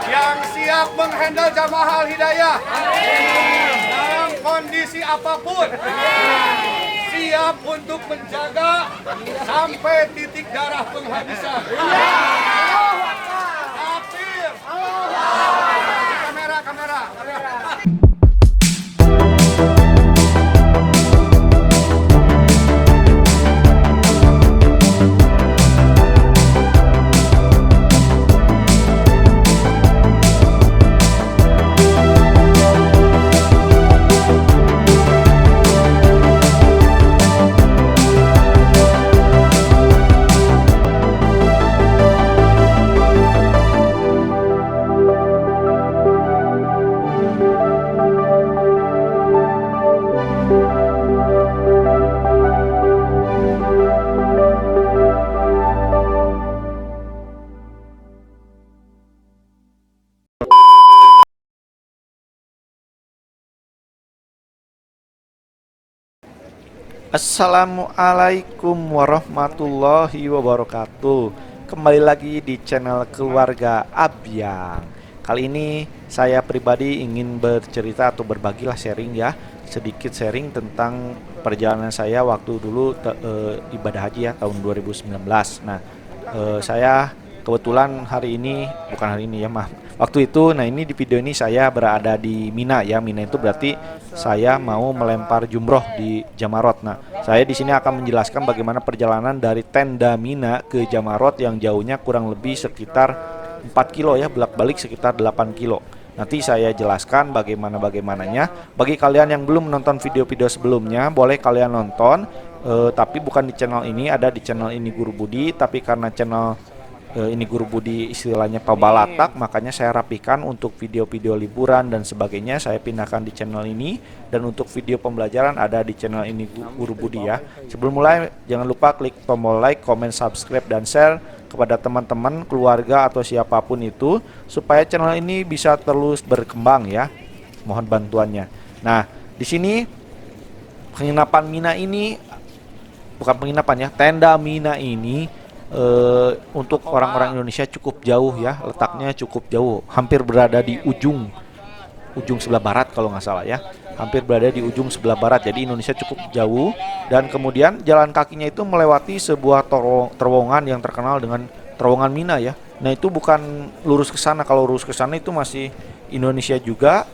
yang siap menghandle jamaah Al-Hidayah dalam kondisi apapun, siap untuk menjaga sampai titik darah penghabisan. Takbir. Kamera. Assalamualaikum warahmatullahi wabarakatuh. Kembali lagi di channel keluarga Abyang. Kali ini saya pribadi ingin bercerita atau berbagilah sharing ya, sedikit sharing tentang perjalanan saya waktu dulu ibadah haji ya tahun 2019. Nah, saya kebetulan waktu itu, ini di video ini saya berada di Mina ya. Mina itu berarti saya mau melempar jumroh di Jamarot. Nah, saya di sini akan menjelaskan bagaimana perjalanan dari tenda Mina ke Jamarot yang jauhnya kurang lebih sekitar 4 kilo ya, bolak-balik sekitar 8 kilo. Nanti saya jelaskan bagaimananya. Bagi kalian yang belum menonton video-video sebelumnya, boleh kalian nonton, tapi bukan di channel ini, ada di channel Ini Guru Budi. Tapi karena channel Ini Guru Budi istilahnya pabalatak, makanya saya rapikan untuk video-video liburan dan sebagainya saya pindahkan di channel ini, dan untuk video pembelajaran ada di channel Ini Guru Budi ya. Sebelum mulai, jangan lupa klik tombol like, comment, subscribe, dan share kepada teman-teman, keluarga, atau siapapun itu, supaya channel ini bisa terus berkembang ya. Mohon bantuannya. Nah, di sini penginapan Mina ini, bukan penginapan ya, tenda Mina ini untuk orang-orang Indonesia cukup jauh ya, letaknya cukup jauh, hampir berada di ujung sebelah barat kalau nggak salah ya, hampir berada di ujung sebelah barat. Jadi Indonesia cukup jauh, dan kemudian jalan kakinya itu melewati sebuah terowongan yang terkenal dengan terowongan Mina ya. Nah, itu bukan lurus ke sana. Kalau lurus ke sana itu masih Indonesia juga,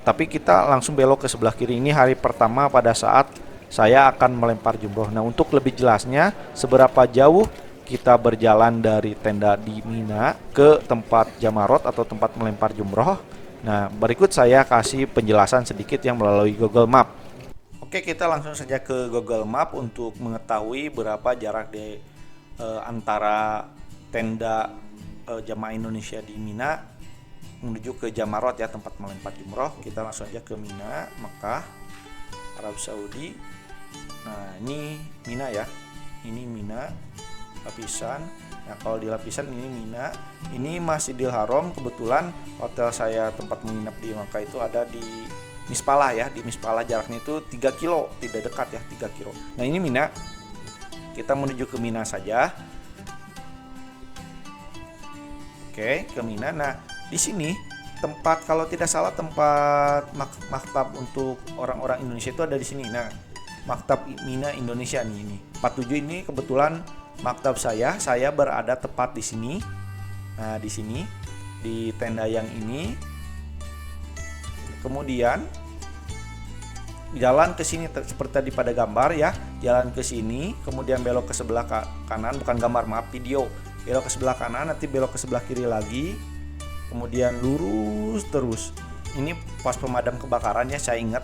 tapi kita langsung belok ke sebelah kiri. Ini hari pertama pada saat saya akan melempar jumroh. Nah, untuk lebih jelasnya seberapa jauh kita berjalan dari tenda di Mina ke tempat Jamarot atau tempat melempar jumroh, nah berikut saya kasih penjelasan sedikit yang melalui Google Map. Oke, kita langsung saja ke Google Map untuk mengetahui berapa jarak di antara tenda jamaah Indonesia di Mina menuju ke Jamarot ya, tempat melempar jumroh. Kita langsung aja ke Mina, Mekah, Arab Saudi. Nah, ini Mina ya, ini Mina lapisan. Nah, kalau di lapisan ini Mina, ini Masjidil Haram. Kebetulan hotel saya tempat menginap di Makkah itu ada di Mispalah ya, di Mispalah. Jaraknya itu 3 kilo, tidak dekat ya, 3 kilo. Nah, ini Mina. Kita menuju ke Mina saja. Oke, ke Mina. Nah, di sini tempat, kalau tidak salah, tempat maktab untuk orang-orang Indonesia itu ada di sini. Nah, Maktab Mina Indonesia nih, ini 47 ini kebetulan maktab saya berada tepat di sini. Nah, di sini di tenda yang ini. Kemudian jalan ke sini seperti tadi pada gambar ya. Jalan ke sini, kemudian belok ke sebelah kanan, bukan gambar, maaf, video. Belok ke sebelah kanan, nanti belok ke sebelah kiri lagi. Kemudian lurus terus. Ini pos pemadam kebakaran ya, saya ingat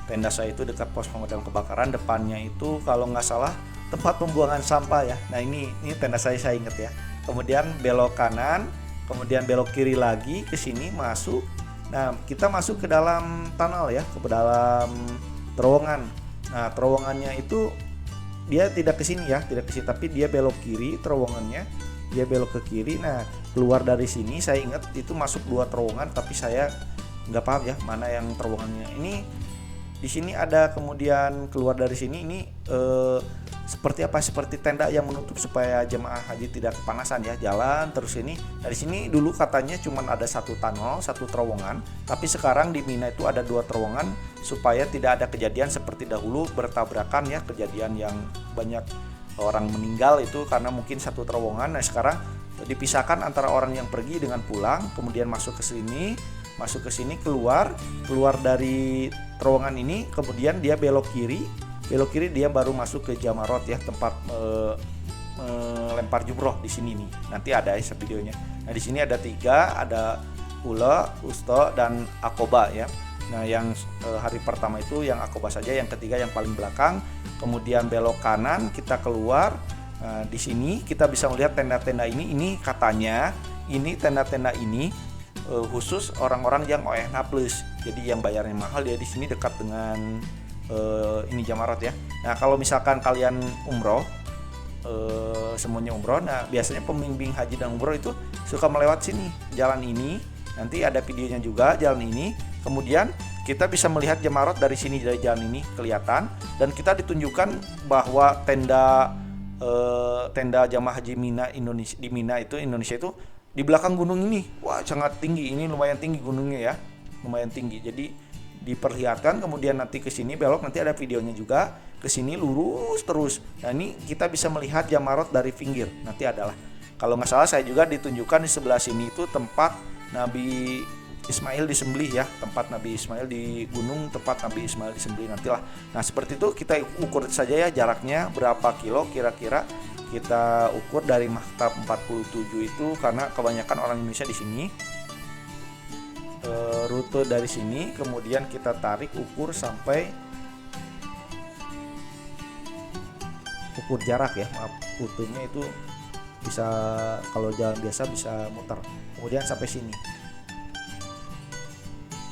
tenda saya itu dekat pos pemadam kebakaran. Depannya itu kalau nggak salah tempat pembuangan sampah ya. Nah, ini tenda saya ingat ya. Kemudian belok kanan, kemudian belok kiri lagi ke sini masuk. Nah, kita masuk ke dalam tunnel ya, ke dalam terowongan. Nah, terowongannya itu dia tidak ke sini ya, tidak ke sini, tapi dia belok kiri terowongannya. Dia belok ke kiri. Nah, keluar dari sini saya ingat itu masuk 2 terowongan, tapi saya nggak paham ya mana yang terowongannya. Ini Di sini ada kemudian keluar dari sini ini seperti apa? Seperti tenda yang menutup supaya jemaah haji tidak kepanasan ya. Jalan terus ini. Dari sini dulu katanya cuma ada satu tunnel, satu terowongan, tapi sekarang di Mina itu ada 2 terowongan supaya tidak ada kejadian seperti dahulu bertabrakan ya, kejadian yang banyak orang meninggal itu karena mungkin satu terowongan. Nah, sekarang dipisahkan antara orang yang pergi dengan pulang, kemudian masuk ke sini, keluar dari terowongan ini, kemudian dia belok kiri dia baru masuk ke Jamarot ya, tempat melempar jumroh di sini nih. Nanti ada ya videonya. Nah, di sini ada 3, ada Ula, Usto, dan Akoba ya. Nah, yang hari pertama itu yang Akoba saja, yang ketiga yang paling belakang. Kemudian belok kanan kita keluar. Nah, di sini kita bisa melihat tenda-tenda ini katanya ini tenda-tenda ini khusus orang-orang yang ONH plus. Jadi yang bayarnya mahal dia di sini dekat dengan ini Jamarot ya. Nah, kalau misalkan kalian umroh semuanya umroh, nah biasanya pembimbing haji dan umroh itu suka melewat sini, jalan ini. Nanti ada videonya juga jalan ini. Kemudian kita bisa melihat Jamarot dari sini, dari jalan ini kelihatan, dan kita ditunjukkan bahwa tenda jamaah haji Mina Indonesia di Mina itu Indonesia itu di belakang gunung ini. Wah, sangat tinggi, ini lumayan tinggi gunungnya ya, lumayan tinggi. Jadi diperlihatkan, kemudian nanti ke sini belok, nanti ada videonya juga. Ke sini lurus terus. Nah, ini kita bisa melihat Jamarot dari pinggir. Nanti adalah, kalau nggak salah saya juga ditunjukkan di sebelah sini itu tempat Nabi Ismail disembelih ya, tempat Nabi Ismail di gunung, tempat Nabi Ismail disembelih nantilah. Nah, seperti itu kita ukur saja ya jaraknya berapa kilo kira-kira. Kita ukur dari Maktab 47 itu karena kebanyakan orang Indonesia di sini. Rute dari sini, kemudian kita tarik ukur sampai ukur jarak ya, maaf, rutenya itu bisa kalau jalan biasa bisa muter, kemudian sampai sini,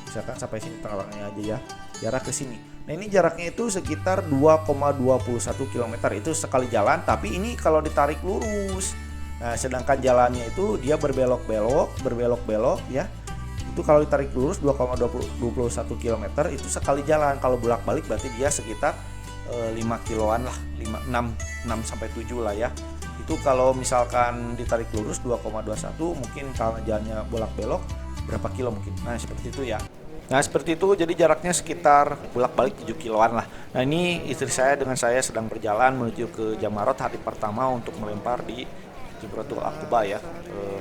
misalkan sampai sini tengah-tengahnya aja ya, jarak ke sini. Nah, ini jaraknya itu sekitar 2,21 km itu sekali jalan, tapi ini kalau ditarik lurus. Nah, sedangkan jalannya itu dia berbelok-belok ya. Itu kalau ditarik lurus 2,21 km itu sekali jalan. Kalau bolak-balik berarti dia sekitar 5 kiloan lah, 6 sampai 7 lah ya. Itu kalau misalkan ditarik lurus 2,21, mungkin kalau jalannya bolak-belok berapa kilo mungkin. Nah, seperti itu ya. Nah, seperti itu, jadi jaraknya sekitar bolak-balik 7 kiloan lah. Nah, ini istri saya dengan saya sedang berjalan menuju ke Jamarot hari pertama untuk melempar di Jamratul Aqaba ya.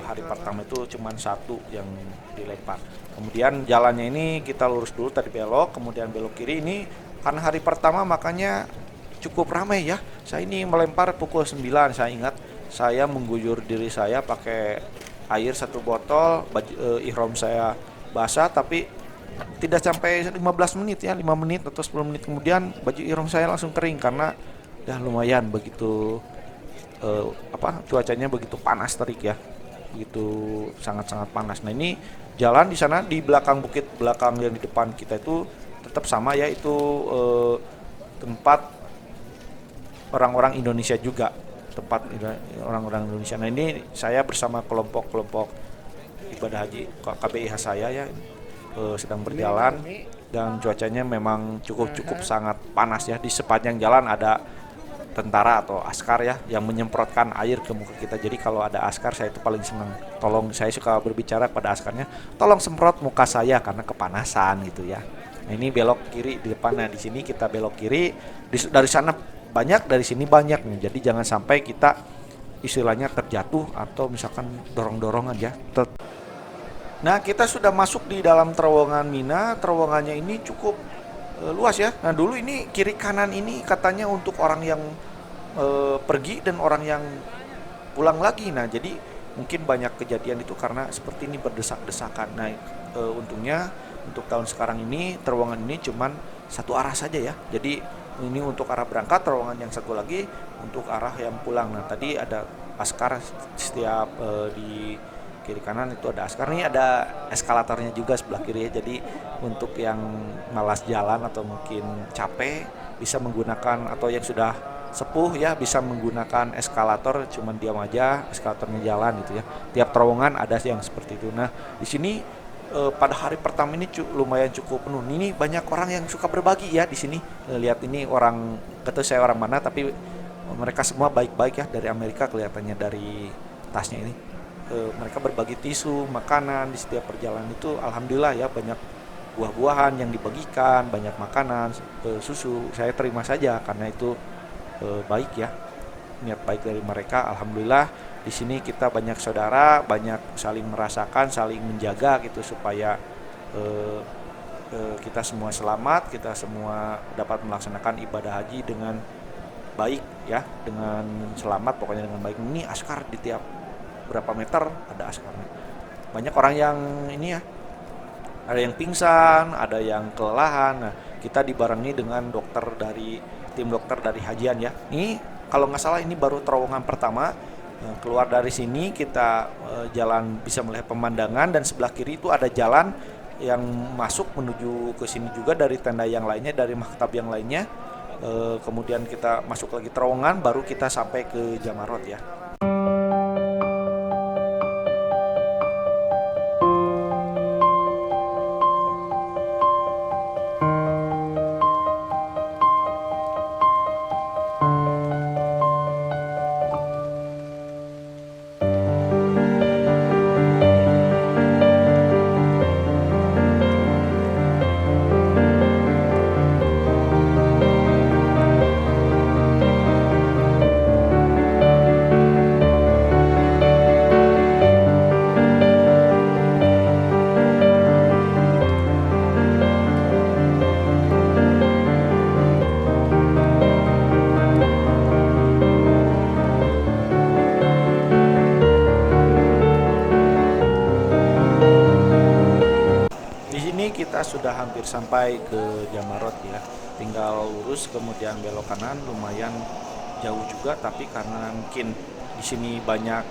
Hari pertama itu cuma 1 yang dilempar. Kemudian jalannya ini kita lurus dulu, tadi belok, kemudian belok kiri. Ini karena hari pertama makanya cukup ramai ya. Saya ini melempar pukul 9, saya ingat. Saya mengguyur diri saya pakai air 1 botol, ihram saya basah, tapi tidak sampai 15 menit ya, 5 menit atau 10 menit kemudian baju ihram saya langsung kering karena ya lumayan begitu cuacanya begitu panas terik ya, begitu sangat-sangat panas. Nah, ini jalan di sana di belakang bukit belakang yang di depan kita itu tetap sama ya, itu tempat orang-orang Indonesia juga, tempat orang-orang Indonesia. Nah, ini saya bersama kelompok ibadah haji KBIH saya ya, sedang berjalan dan cuacanya memang cukup sangat panas ya. Di sepanjang jalan ada tentara atau askar ya yang menyemprotkan air ke muka kita. Jadi kalau ada askar saya itu paling senang. Saya suka berbicara pada askarnya, tolong semprot muka saya karena kepanasan gitu ya. Nah, ini belok kiri di depan. Nah, di sini kita belok kiri. Dari sana banyak, dari sini banyak nih. Jadi jangan sampai kita istilahnya terjatuh atau misalkan dorong-dorongan ya. Nah, kita sudah masuk di dalam terowongan Mina. Terowongannya ini cukup luas ya. Nah, dulu ini kiri kanan ini katanya untuk orang yang pergi dan orang yang pulang lagi. Nah, jadi mungkin banyak kejadian itu karena seperti ini berdesak-desakan. Nah, untungnya untuk tahun sekarang ini terowongan ini cuman satu arah saja ya. Jadi ini untuk arah berangkat, terowongan yang satu lagi untuk arah yang pulang. Nah, tadi ada askar setiap di kiri kanan itu ada askar. Ini ada eskalatornya juga sebelah kiri ya. Jadi untuk yang malas jalan atau mungkin capek bisa menggunakan, atau yang sudah sepuh ya bisa menggunakan eskalator, cuman diam aja eskalatornya jalan gitu ya. Tiap terowongan ada yang seperti itu. Nah, di sini pada hari pertama ini lumayan cukup penuh. Ini banyak orang yang suka berbagi ya di sini. Lihat ini orang, gak tahu saya orang mana, tapi mereka semua baik-baik ya, dari Amerika kelihatannya dari tasnya ini. Mereka berbagi tisu, makanan di setiap perjalanan itu, alhamdulillah ya, banyak buah-buahan yang dibagikan, banyak makanan, susu. Saya terima saja karena itu baik ya, niat baik dari mereka. Alhamdulillah di sini kita banyak saudara, banyak saling merasakan, saling menjaga gitu supaya kita semua selamat, kita semua dapat melaksanakan ibadah haji dengan baik ya, dengan selamat, pokoknya dengan baik. Ini askar di tiap berapa meter ada askarnya. Banyak orang yang ini ya, ada yang pingsan, ada yang kelelahan. Nah, kita dibarengi dengan tim dokter dari hajian ya. Ini kalau nggak salah ini baru terowongan pertama. Keluar dari sini kita jalan bisa melihat pemandangan, dan sebelah kiri itu ada jalan yang masuk menuju ke sini juga dari tenda yang lainnya, dari maktab yang lainnya. Kemudian kita masuk lagi terowongan, baru kita sampai ke Jamarot ya. Kita sudah hampir sampai ke Jamarot ya, tinggal lurus kemudian belok kanan. Lumayan jauh juga, tapi karena mungkin di sini banyak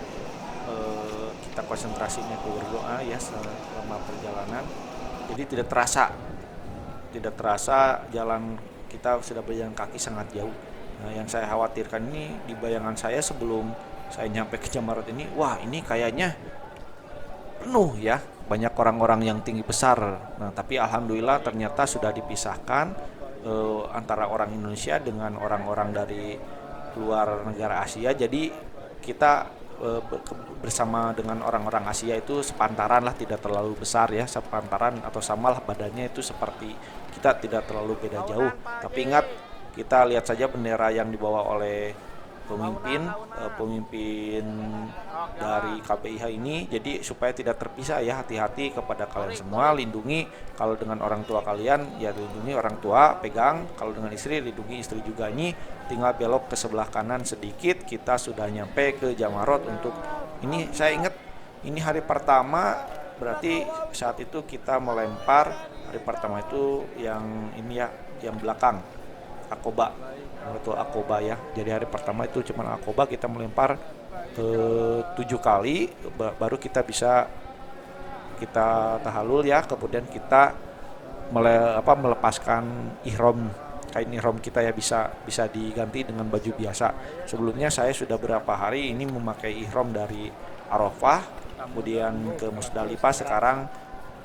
kita konsentrasinya ke berdoa ya selama perjalanan, jadi tidak terasa jalan kita sudah berjalan kaki sangat jauh. Nah, yang saya khawatirkan ini di bayangan saya sebelum saya nyampe ke Jamarot ini, wah ini kayaknya penuh ya, banyak orang-orang yang tinggi besar. Nah, tapi alhamdulillah ternyata sudah dipisahkan antara orang Indonesia dengan orang-orang dari luar negara Asia. Jadi kita bersama dengan orang-orang Asia itu sepantaran lah, tidak terlalu besar ya, sepantaran atau samalah badannya itu seperti kita, tidak terlalu beda jauh. Tapi ingat, kita lihat saja bendera yang dibawa oleh pemimpin dari KBIH ini. Jadi supaya tidak terpisah ya, hati-hati kepada kalian semua, lindungi kalau dengan orang tua kalian ya, lindungi orang tua, pegang. Kalau dengan istri, lindungi istri juga. Ini tinggal belok ke sebelah kanan sedikit, kita sudah nyampe ke Jamarot. Untuk ini saya ingat ini hari pertama, berarti saat itu kita melempar, hari pertama itu yang ini ya, yang belakang Akoba, betul Akoba ya. Jadi hari pertama itu cuma Akoba, kita melempar 7 kali, baru kita bisa tahalul ya. Kemudian kita melepaskan ihram, kain ihram kita ya, bisa diganti dengan baju biasa. Sebelumnya saya sudah berapa hari ini memakai ihram dari Arafah, kemudian ke Musdalifah, sekarang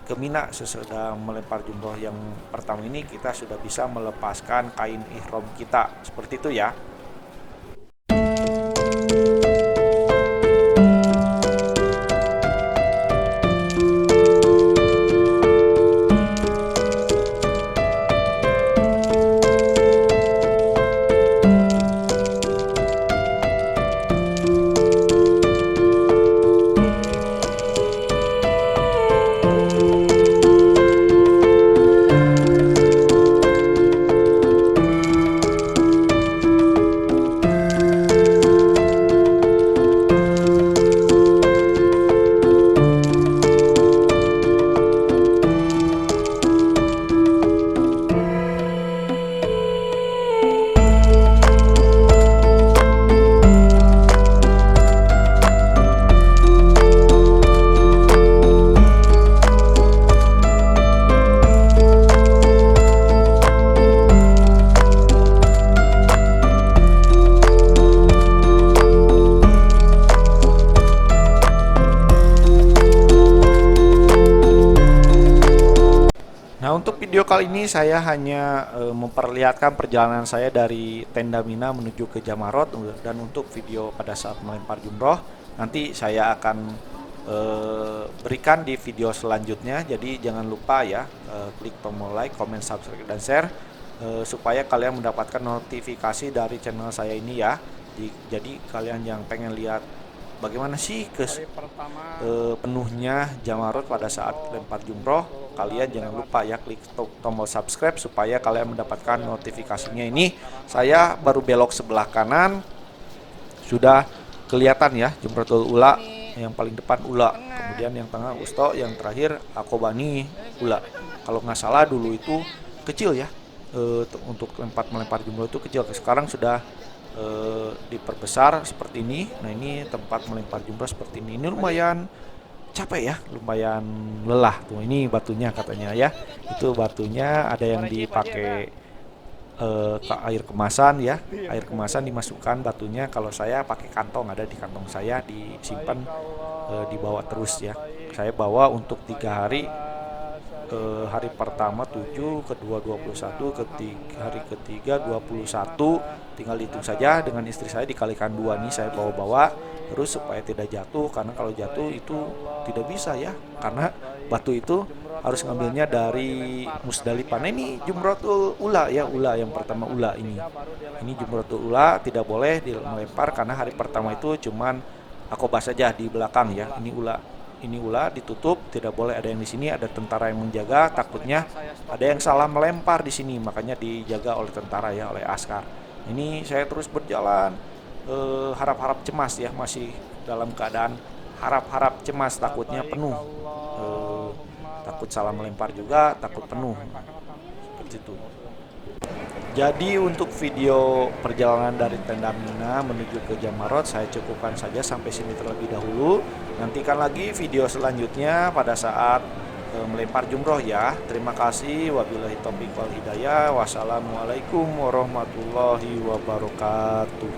ke Mina. Sesudah melempar jumroh yang pertama ini, kita sudah bisa melepaskan kain ihram kita, seperti itu ya. untuk video kali ini saya hanya memperlihatkan perjalanan saya dari tenda Mina menuju ke Jamarot, dan untuk video pada saat melempar jumroh nanti saya akan berikan di video selanjutnya. Jadi jangan lupa ya, klik tombol like, comment, subscribe, dan share supaya kalian mendapatkan notifikasi dari channel saya ini ya. Jadi kalian yang pengen lihat bagaimana sih penuhnya Jamarot pada saat lempar jumroh, kalian jangan lupa ya klik tombol subscribe supaya kalian mendapatkan notifikasinya. Ini saya baru belok sebelah kanan, sudah kelihatan ya Jumrotul Ula, yang paling depan Ula, kemudian yang tengah Usto, yang terakhir Akobani Ula. Kalau nggak salah dulu itu kecil ya, untuk melempar jumroh itu kecil, sekarang sudah diperbesar seperti ini. Nah ini tempat melempar jumroh seperti ini. Ini lumayan capek ya, lumayan lelah tuh. Ini batunya katanya ya, itu batunya ada yang dipakai ke air kemasan ya, air kemasan dimasukkan batunya. Kalau saya pakai kantong, ada di kantong saya disimpan, dibawa terus ya. Saya bawa untuk 3 hari. Hari pertama 7, kedua 21, hari ketiga 21, tinggal hitung saja dengan istri saya dikalikan 2 nih saya bawa-bawa terus supaya tidak jatuh, karena kalau jatuh itu tidak bisa ya, karena batu itu harus ngambilnya dari Musdalifah. Nah ini Jumrotul Ula ya, Ula yang pertama Ula ini Jumrotul Ula, tidak boleh dilempar karena hari pertama itu cuman Aqobah saja di belakang ya. Ini Ula ditutup, tidak boleh ada yang di sini, ada tentara yang menjaga, takutnya ada yang salah melempar di sini, makanya dijaga oleh tentara ya, oleh askar. Ini saya terus berjalan, harap-harap cemas ya, masih dalam keadaan harap-harap cemas, takutnya penuh, takut salah melempar juga, takut penuh, seperti itu. Jadi untuk video perjalanan dari tenda Mina menuju ke Jamarot saya cukupkan saja sampai sini terlebih dahulu. Nantikan lagi video selanjutnya pada saat melempar jumroh ya. Terima kasih. Wabillahi taufiq wal hidayah. Wassalamualaikum warahmatullahi wabarakatuh.